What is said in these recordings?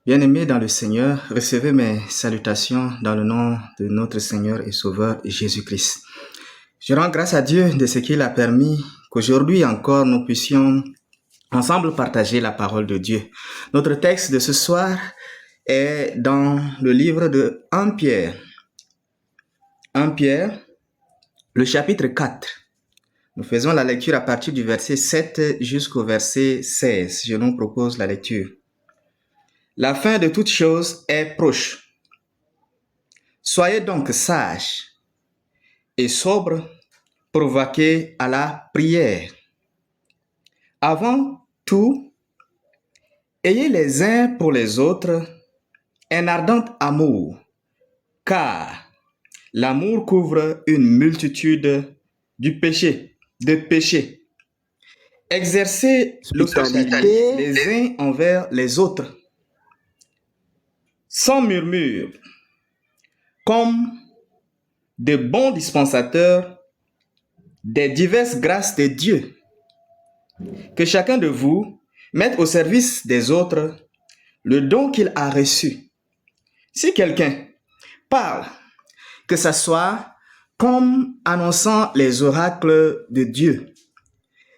Bien-aimés dans le Seigneur, recevez mes salutations dans le nom de notre Seigneur et Sauveur Jésus-Christ. Je rends grâce à Dieu de ce qu'il a permis qu'aujourd'hui encore nous puissions ensemble partager la parole de Dieu. Notre texte de ce soir est dans le livre de 1 Pierre. 1 Pierre, le chapitre 4. Nous faisons la lecture à partir du verset 7 jusqu'au verset 16. Je nous propose la lecture. La fin de toutes choses est proche. Soyez donc sages et sobres, provoqués à la prière. Avant tout, ayez les uns pour les autres un ardent amour, car l'amour couvre une multitude de péchés. Exercez l'hospitalité les uns envers les autres, sans murmure, comme de bons dispensateurs des diverses grâces de Dieu. Que chacun de vous mette au service des autres le don qu'il a reçu. Si quelqu'un parle, que ce soit comme annonçant les oracles de Dieu.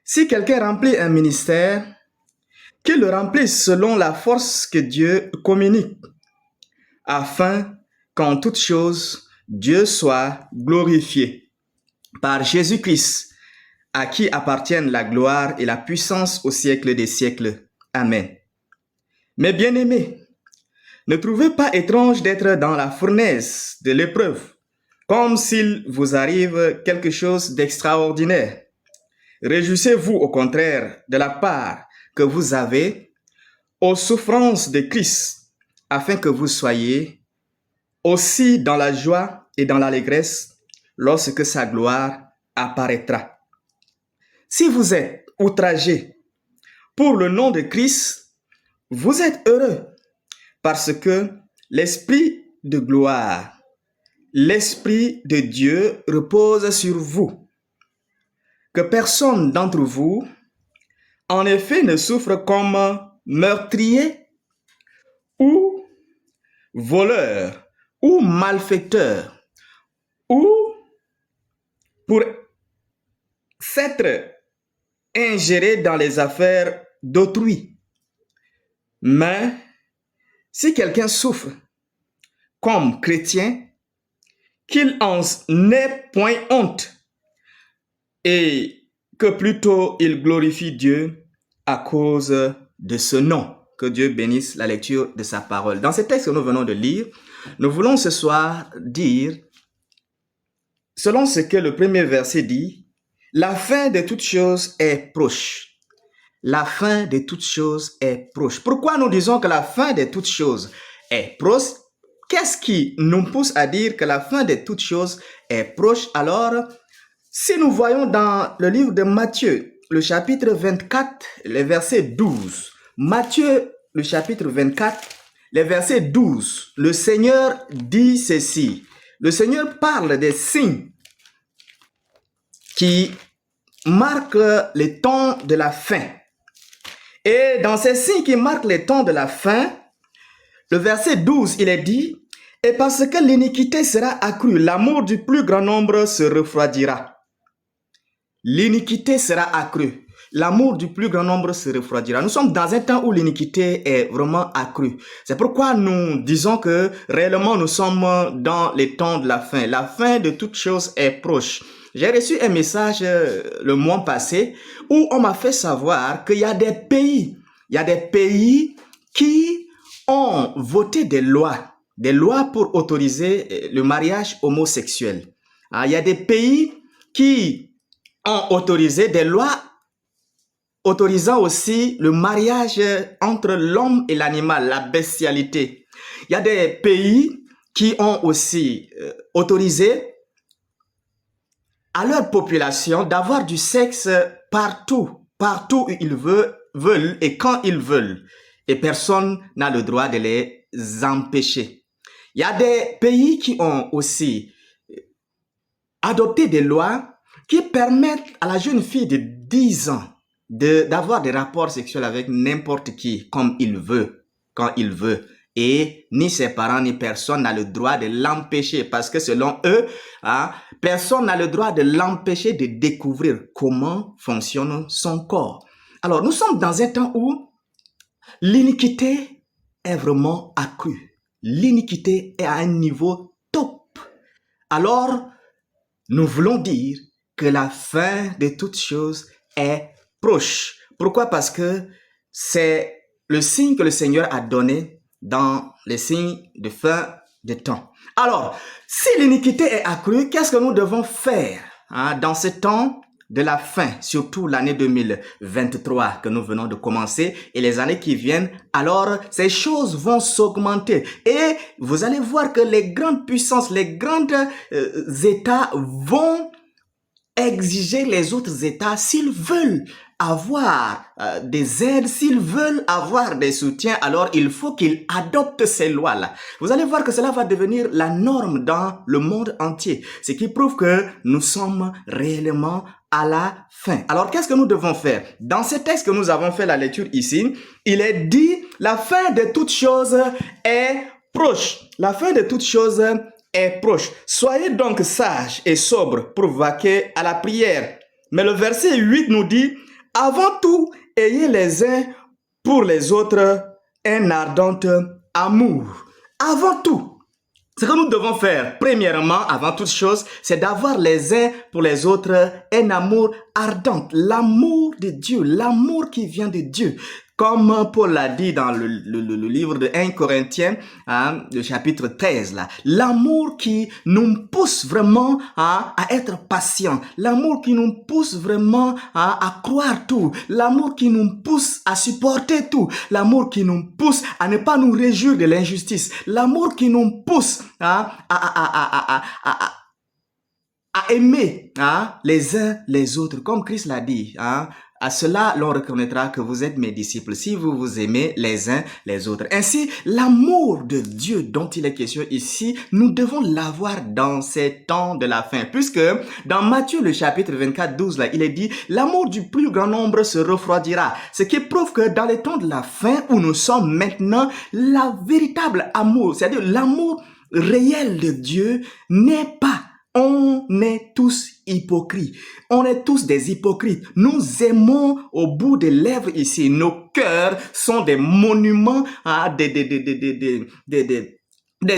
Si quelqu'un remplit un ministère, qu'il le remplisse selon la force que Dieu communique, afin qu'en toute chose, Dieu soit glorifié par Jésus-Christ, à qui appartiennent la gloire et la puissance au siècle des siècles. Amen. Mes bien-aimés, ne trouvez pas étrange d'être dans la fournaise de l'épreuve, comme s'il vous arrive quelque chose d'extraordinaire. Réjouissez-vous au contraire de la part que vous avez aux souffrances de Christ, afin que vous soyez aussi dans la joie et dans l'allégresse lorsque sa gloire apparaîtra. Si vous êtes outragés pour le nom de Christ, vous êtes heureux parce que l'Esprit de gloire, l'Esprit de Dieu repose sur vous. Que personne d'entre vous, en effet, ne souffre comme meurtrier ou voleur ou malfaiteur ou pour s'être ingéré dans les affaires d'autrui. Mais si quelqu'un souffre comme chrétien, qu'il en n'ait point honte et que plutôt il glorifie Dieu à cause de ce nom. Que Dieu bénisse la lecture de sa parole. Dans ce texte que nous venons de lire, nous voulons ce soir dire, selon ce que le premier verset dit, la fin de toutes choses est proche. La fin de toutes choses est proche. Pourquoi nous disons que la fin de toutes choses est proche? Qu'est-ce qui nous pousse à dire que la fin de toutes choses est proche? Alors, si nous voyons dans le livre de Matthieu, le chapitre 24, le verset 12, Matthieu, le chapitre 24, le verset 12, le Seigneur dit ceci. Le Seigneur parle des signes qui marquent les temps de la fin. Et dans ces signes qui marquent les temps de la fin, le verset 12, il est dit, « Et parce que l'iniquité sera accrue, l'amour du plus grand nombre se refroidira. » L'iniquité sera accrue. L'amour du plus grand nombre se refroidira. Nous sommes dans un temps où l'iniquité est vraiment accrue. C'est pourquoi nous disons que réellement nous sommes dans les temps de la fin. La fin de toutes choses est proche. J'ai reçu un message le mois passé où on m'a fait savoir qu'il y a des pays qui ont voté des lois pour autoriser le mariage homosexuel. Il y a des pays qui ont autorisé des lois autorisant aussi le mariage entre l'homme et l'animal, la bestialité. Il y a des pays qui ont aussi autorisé à leur population d'avoir du sexe partout où ils veulent et quand ils veulent. Et personne n'a le droit de les empêcher. Il y a des pays qui ont aussi adopté des lois qui permettent à la jeune fille de 10 ans d'avoir des rapports sexuels avec n'importe qui, comme il veut. quand il veut. Et ni ses parents ni personne n'a le droit de l'empêcher parce que selon eux, personne n'a le droit de l'empêcher de découvrir comment fonctionne son corps. Alors, nous sommes dans un temps où l'iniquité est vraiment accrue. L'iniquité est à un niveau top. Alors, nous voulons dire que la fin de toutes choses est proche. Pourquoi? Parce que c'est le signe que le Seigneur a donné dans les signes de fin de temps. Alors, si l'iniquité est accrue, qu'est-ce que nous devons faire dans ce temps de la fin, surtout l'année 2023 que nous venons de commencer et les années qui viennent? Alors, ces choses vont s'augmenter et vous allez voir que les grandes puissances, les grands États vont exiger les autres États s'ils veulent avoir des aides, s'ils veulent avoir des soutiens, alors il faut qu'ils adoptent ces lois-là. Vous allez voir que cela va devenir la norme dans le monde entier, ce qui prouve que nous sommes réellement à la fin. Alors, qu'est-ce que nous devons faire? Dans ce texte que nous avons fait la lecture ici, il est dit, la fin de toutes choses est proche. La fin de toutes choses est proche. Soyez donc sages et sobres pour vaquer à la prière. Mais le verset 8 nous dit, avant tout, ayez les uns pour les autres un ardent amour. Avant tout, ce que nous devons faire, premièrement, avant toute chose, c'est d'avoir les uns pour les autres un amour ardent. L'amour de Dieu, l'amour qui vient de Dieu. Comme Paul l'a dit dans le livre de 1 Corinthiens, le chapitre 13, là, l'amour qui nous pousse vraiment à être patient, l'amour qui nous pousse vraiment à croire tout, l'amour qui nous pousse à supporter tout, l'amour qui nous pousse à ne pas nous réjouir de l'injustice, l'amour qui nous pousse à aimer les uns les autres, comme Christ l'a dit. À cela, l'on reconnaîtra que vous êtes mes disciples si vous vous aimez les uns les autres. Ainsi, l'amour de Dieu dont il est question ici, nous devons l'avoir dans ces temps de la fin. Puisque dans Matthieu, le chapitre 24, 12, là, il est dit, l'amour du plus grand nombre se refroidira. Ce qui prouve que dans les temps de la fin où nous sommes maintenant, la véritable amour, c'est-à-dire l'amour réel de Dieu n'est pas. On est tous hypocrites. On est tous des hypocrites. Nous aimons au bout des lèvres ici. Nos cœurs sont des monuments à des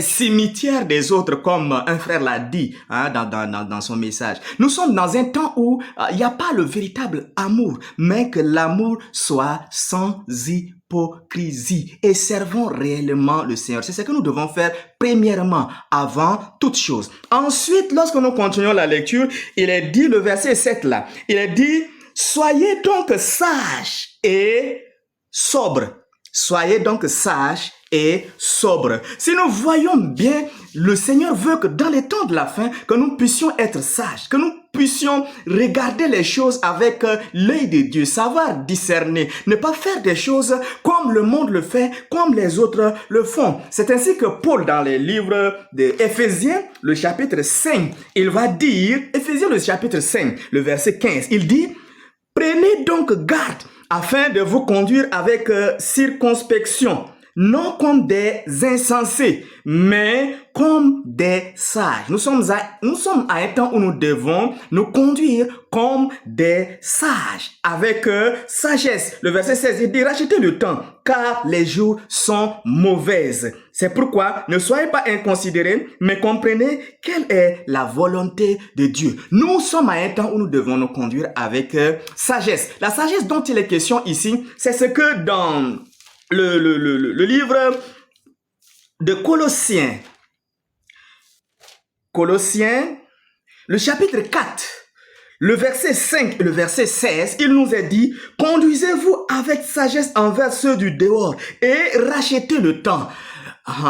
cimetières des autres, comme un frère l'a dit dans son message. Nous sommes dans un temps où il n'y a pas le véritable amour, mais que l'amour soit sans hypocrisie et servons réellement le Seigneur. C'est ce que nous devons faire premièrement, avant toute chose. Ensuite, lorsque nous continuons la lecture, il est dit, le verset 7 là, il est dit, soyez donc sages et sobres. Soyez donc sages et sobres. Si nous voyons bien, le Seigneur veut que dans les temps de la fin, que nous puissions être sages, que nous puissions regarder les choses avec l'œil de Dieu, savoir discerner, ne pas faire des choses comme le monde le fait, comme les autres le font. C'est ainsi que Paul, dans les livres d'Éphésiens, le chapitre 5, il va dire, Éphésiens le chapitre 5, le verset 15, il dit, prenez donc garde afin de vous conduire avec circonspection, non comme des insensés, mais comme des sages. Nous sommes à un temps où nous devons nous conduire comme des sages, avec sagesse. Le verset 16, il dit, rachetez le temps, car les jours sont mauvaises. C'est pourquoi ne soyez pas inconsidérés, mais comprenez quelle est la volonté de Dieu. Nous sommes à un temps où nous devons nous conduire avec sagesse. La sagesse dont il est question ici, c'est ce que dans le livre de Colossiens, le chapitre 4, le verset 5 et le verset 16, il nous est dit, conduisez-vous avec sagesse envers ceux du dehors et rachetez le temps.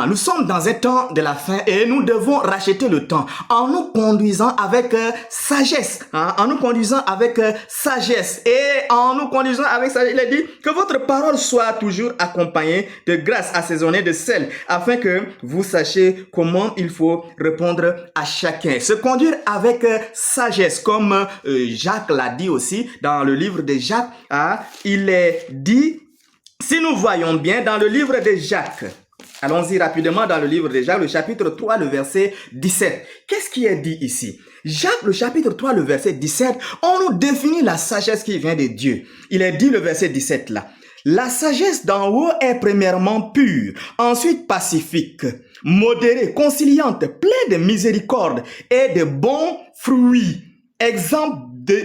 Nous sommes dans un temps de la fin et nous devons racheter le temps en nous conduisant avec sagesse, en nous conduisant avec sagesse et en nous conduisant avec sagesse. Il est dit que votre parole soit toujours accompagnée de grâce assaisonnée de sel, afin que vous sachiez comment il faut répondre à chacun. Se conduire avec sagesse, comme Jacques l'a dit aussi dans le livre de Jacques, il est dit Si nous voyons bien dans le livre de Jacques, allons-y rapidement dans le livre de Jacques, le chapitre 3, le verset 17. Qu'est-ce qui est dit ici? Jacques, le chapitre 3, le verset 17, on nous définit la sagesse qui vient de Dieu. Il est dit le verset 17 là. La sagesse d'en haut est premièrement pure, ensuite pacifique, modérée, conciliante, pleine de miséricorde et de bons fruits, exemple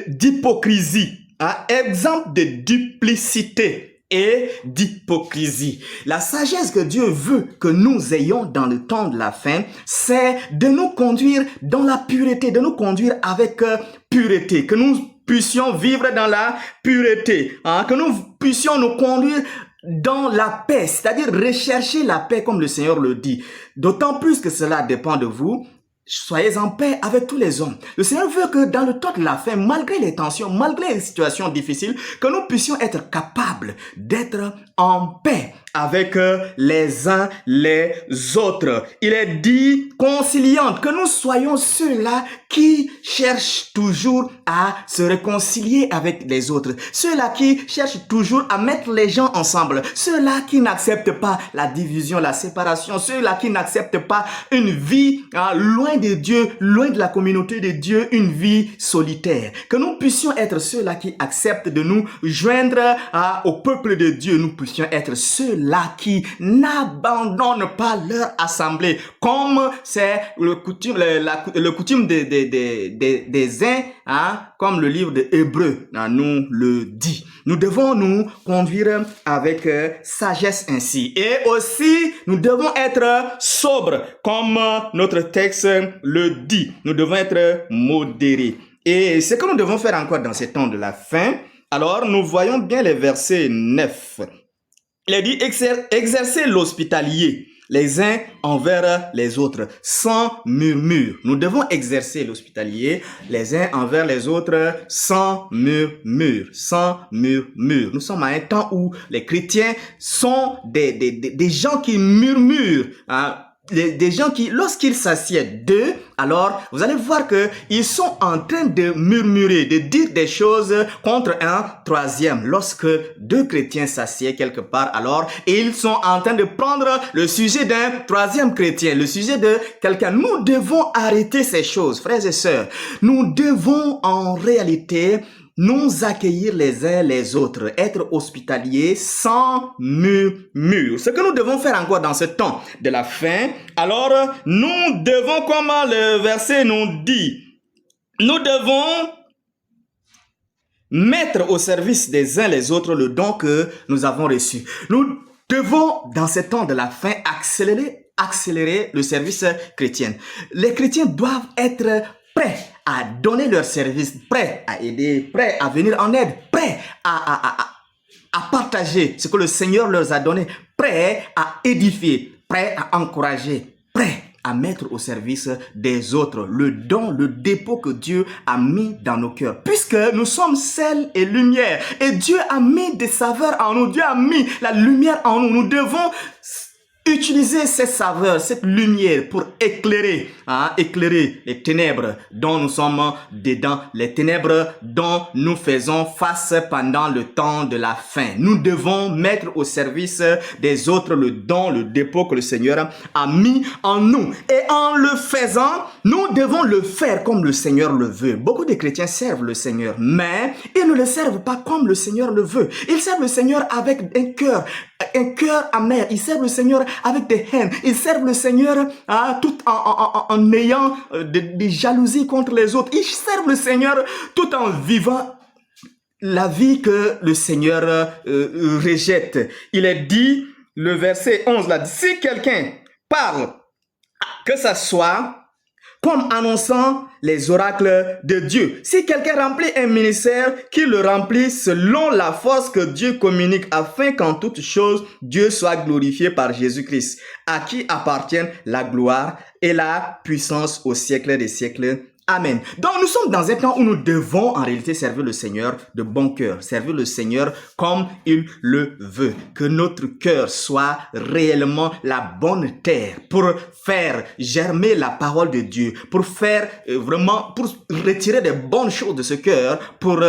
d'hypocrisie, exemple de duplicité et d'hypocrisie. La sagesse que Dieu veut que nous ayons dans le temps de la fin, c'est de nous conduire dans la pureté, de nous conduire avec pureté, que nous puissions vivre dans la pureté, que nous puissions nous conduire dans la paix, c'est-à-dire rechercher la paix comme le Seigneur le dit. D'autant plus que cela dépend de vous. Soyez en paix avec tous les hommes. Le Seigneur veut que dans le temps de la fin, malgré les tensions, malgré les situations difficiles, que nous puissions être capables d'être en paix avec les uns les autres. Il est dit conciliante, que nous soyons ceux-là qui cherchent toujours à se réconcilier avec les autres, ceux-là qui cherchent toujours à mettre les gens ensemble, ceux-là qui n'acceptent pas la division, la séparation, ceux-là qui n'acceptent pas une vie loin de Dieu, loin de la communauté de Dieu, une vie solitaire. Que nous puissions être ceux-là qui acceptent de nous joindre au peuple de Dieu. Nous puissions être ceux-là qui n'abandonnent pas leur assemblée, comme c'est le coutume, le coutume des uns, comme le livre de Hébreux nous le dit. Nous devons nous conduire avec sagesse ainsi. Et aussi, nous devons être sobres, comme notre texte le dit. Nous devons être modérés. Et ce que nous devons faire encore dans ces temps de la fin, alors nous voyons bien les versets 9. Il est dit exercer l'hospitalier les uns envers les autres, sans murmure. Nous devons exercer l'hospitalier les uns envers les autres, sans murmure, sans murmure. Nous sommes à un temps où les chrétiens sont des gens qui murmurent, des gens qui, lorsqu'ils s'assiedent d'eux, alors vous allez voir que ils sont en train de murmurer, de dire des choses contre un troisième. Lorsque deux chrétiens s'assiedent quelque part, alors ils sont en train de prendre le sujet d'un troisième chrétien, le sujet de quelqu'un. Nous devons arrêter ces choses, frères et sœurs. Nous devons en réalité nous accueillir les uns les autres, être hospitaliers sans murmure. Ce que nous devons faire encore dans ce temps de la fin, alors nous devons, comme le verset nous dit, nous devons mettre au service des uns les autres le don que nous avons reçu. Nous devons, dans ce temps de la fin, accélérer le service chrétien. Les chrétiens doivent être prêts à donner leur service, prêts à aider, prêts à venir en aide, prêts à partager ce que le Seigneur leur a donné, prêts à édifier, prêts à encourager, prêts à mettre au service des autres le don, le dépôt que Dieu a mis dans nos cœurs. Puisque nous sommes sel et lumière, et Dieu a mis des saveurs en nous, Dieu a mis la lumière en nous, nous devons utiliser ces saveurs, cette lumière pour éclairer les ténèbres dont nous sommes dedans, les ténèbres dont nous faisons face pendant le temps de la fin. Nous devons mettre au service des autres le don, le dépôt que le Seigneur a mis en nous. Et en le faisant, nous devons le faire comme le Seigneur le veut. Beaucoup de chrétiens servent le Seigneur, mais ils ne le servent pas comme le Seigneur le veut. Ils servent le Seigneur avec un cœur amer. Ils servent le Seigneur avec des haines. Ils servent le Seigneur tout en ayant des jalousies contre les autres. Ils servent le Seigneur tout en vivant la vie que le Seigneur rejette. Il est dit, le verset 11 là, si quelqu'un parle, que ça soit comme annonçant les oracles de Dieu. Si quelqu'un remplit un ministère, qu'il le remplisse selon la force que Dieu communique, afin qu'en toutes choses, Dieu soit glorifié par Jésus-Christ, à qui appartiennent la gloire et la puissance au siècle des siècles. Amen. Donc nous sommes dans un temps où nous devons en réalité servir le Seigneur de bon cœur, servir le Seigneur comme il le veut. Que notre cœur soit réellement la bonne terre pour faire germer la parole de Dieu, pour faire pour retirer des bonnes choses de ce cœur, pour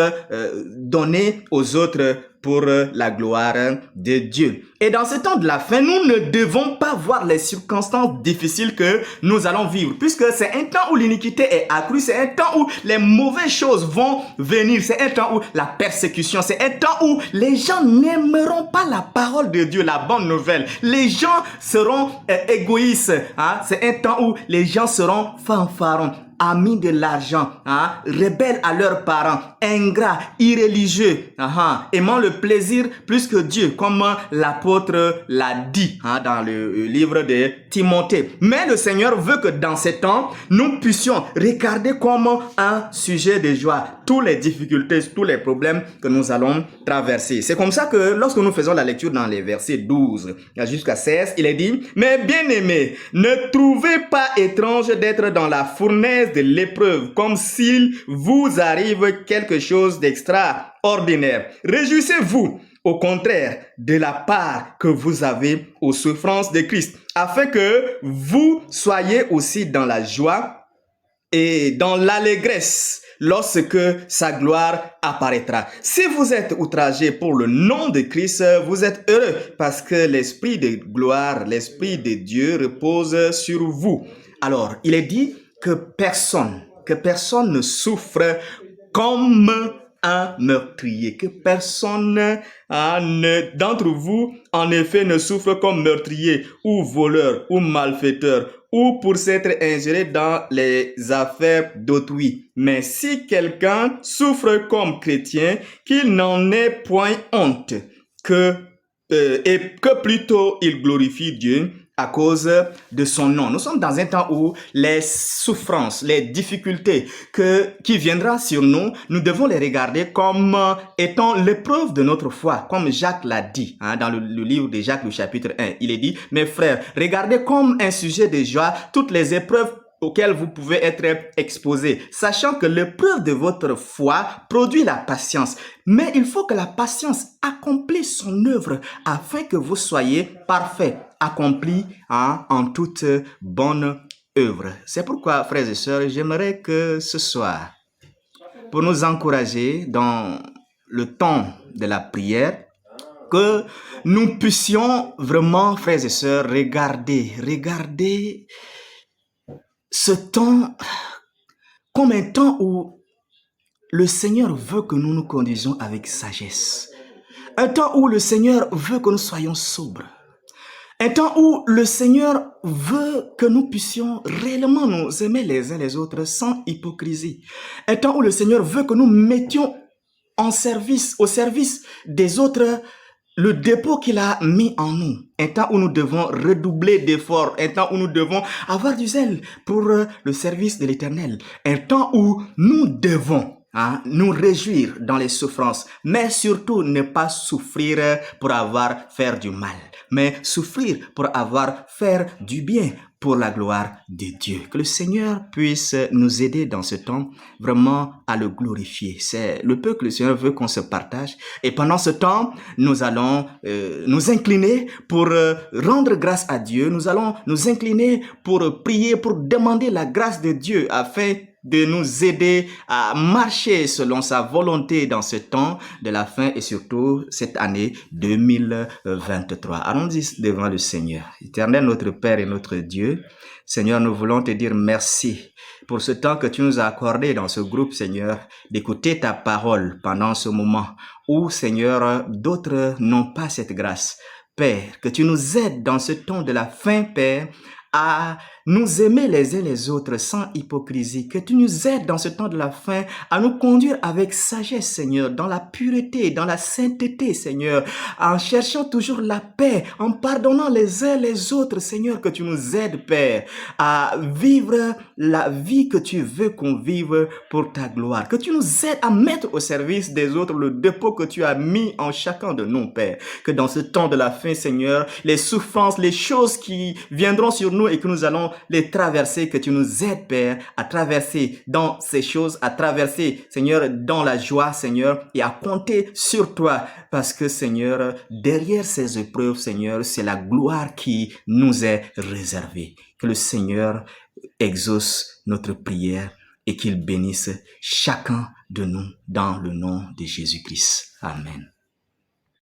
donner aux autres pour la gloire de Dieu. Et dans ce temps de la fin, nous ne devons pas voir les circonstances difficiles que nous allons vivre, puisque c'est un temps où l'iniquité est accrue, c'est un temps où les mauvaises choses vont venir, c'est un temps où la persécution, c'est un temps où les gens n'aimeront pas la parole de Dieu, la bonne nouvelle. Les gens seront égoïstes, hein? C'est un temps où les gens seront fanfarons, amis de l'argent, hein, rebelles à leurs parents, ingrats, irréligieux, aimant le plaisir plus que Dieu, comme l'apôtre l'a dit dans le livre de Timothée. Mais le Seigneur veut que dans ces temps, nous puissions regarder comme un sujet de joie toutes les difficultés, tous les problèmes que nous allons traverser. C'est comme ça que lorsque nous faisons la lecture dans les versets 12 jusqu'à 16, il est dit, « Mais bien-aimés, ne trouvez pas étrange d'être dans la fournaise de l'épreuve, comme s'il vous arrive quelque chose d'extraordinaire. Réjouissez-vous, au contraire, de la part que vous avez aux souffrances de Christ, afin que vous soyez aussi dans la joie et dans l'allégresse lorsque sa gloire apparaîtra. Si vous êtes outragés pour le nom de Christ, vous êtes heureux parce que l'esprit de gloire, l'esprit de Dieu repose sur vous. » Alors, il est dit que personne ne souffre comme un meurtrier, que personne d'entre vous, en effet, ne souffre comme meurtrier ou voleur ou malfaiteur ou pour s'être ingéré dans les affaires d'autrui. Mais si quelqu'un souffre comme chrétien, qu'il n'en ait point honte, et que plutôt il glorifie Dieu à cause de son nom. Nous sommes dans un temps où les souffrances, les difficultés qui viendront sur nous, nous devons les regarder comme étant l'épreuve de notre foi, comme Jacques l'a dit dans le livre de Jacques, le chapitre 1. Il est dit, mes frères, regardez comme un sujet de joie toutes les épreuves auxquelles vous pouvez être exposés, sachant que l'épreuve de votre foi produit la patience. Mais il faut que la patience accomplisse son œuvre afin que vous soyez parfaits, accomplis en toute bonne œuvre. C'est pourquoi, frères et sœurs, j'aimerais que ce soir, pour nous encourager dans le temps de la prière, que nous puissions vraiment, frères et sœurs, regarder ce temps comme un temps où le Seigneur veut que nous nous conduisions avec sagesse. Un temps où le Seigneur veut que nous soyons sobres. Un temps où le Seigneur veut que nous puissions réellement nous aimer les uns les autres sans hypocrisie. Un temps où le Seigneur veut que nous mettions au service des autres, le dépôt qu'il a mis en nous. Un temps où nous devons redoubler d'efforts. Un temps où nous devons avoir du zèle pour le service de l'Éternel. Un temps où nous devons nous réjouir dans les souffrances, mais surtout ne pas souffrir pour avoir fait du mal, mais souffrir pour avoir fait du bien pour la gloire de Dieu. Que le Seigneur puisse nous aider dans ce temps vraiment à le glorifier. C'est le peu que le Seigneur veut qu'on se partage. Et pendant ce temps, nous allons nous incliner pour rendre grâce à Dieu. Nous allons nous incliner pour prier, pour demander la grâce de Dieu afin de nous aider à marcher selon sa volonté dans ce temps de la fin et surtout cette année 2023. Allons-y devant le Seigneur. Éternel, notre Père et notre Dieu, Seigneur, nous voulons te dire merci pour ce temps que tu nous as accordé dans ce groupe, Seigneur, d'écouter ta parole pendant ce moment où, Seigneur, d'autres n'ont pas cette grâce. Père, que tu nous aides dans ce temps de la fin, Père, à nous aimer les uns les autres sans hypocrisie, que tu nous aides dans ce temps de la fin à nous conduire avec sagesse, Seigneur, dans la pureté, dans la sainteté, Seigneur, en cherchant toujours la paix, en pardonnant les uns les autres, Seigneur, que tu nous aides, Père, à vivre la vie que tu veux qu'on vive pour ta gloire, que tu nous aides à mettre au service des autres le dépôt que tu as mis en chacun de nous, Père, que dans ce temps de la fin, Seigneur, les souffrances, les choses qui viendront sur nous et que nous allons les traverser, que tu nous aides, Père, à traverser dans ces choses, à traverser, Seigneur, dans la joie, Seigneur, et à compter sur toi, parce que, Seigneur, derrière ces épreuves, Seigneur, c'est la gloire qui nous est réservée. Que le Seigneur exauce notre prière et qu'il bénisse chacun de nous dans le nom de Jésus-Christ. Amen.